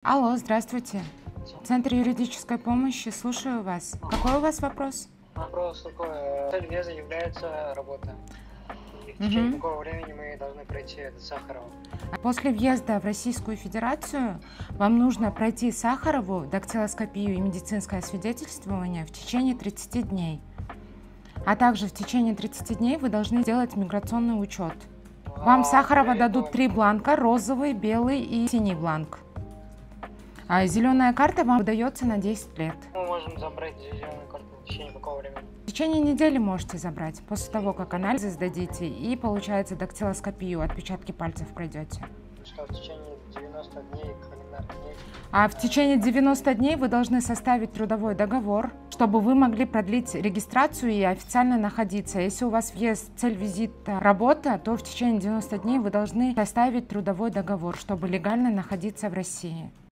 Алло, здравствуйте. Центр юридической помощи, слушаю вас. Какой у вас вопрос? Вопрос такой. Цель визы является работа. И в течение Мгм. какого времени мы должны пройти это Сахарова? После въезда в Российскую Федерацию вам нужно пройти Сахарову, дактилоскопию и медицинское свидетельствование в течение 30 дней. А также в течение 30 дней вы должны сделать миграционный учет. Вам Сахарова для дадут этого 3 бланка: розовый, белый и синий бланк. А зеленая карта вам выдается на 10 лет. мы можем забрать зеленую карту в течение какого времени? В течение недели можете забрать, после того, как анализы сдадите и, получается, дактилоскопию, отпечатки пальцев пройдете. Что в течение 90 дней, календарных дней. А в течение 90 дней вы должны составить трудовой договор, чтобы вы могли продлить регистрацию и официально находиться. Если у вас въезд, цель визита работа, то в течение 90 дней вы должны составить трудовой договор, чтобы легально находиться в России.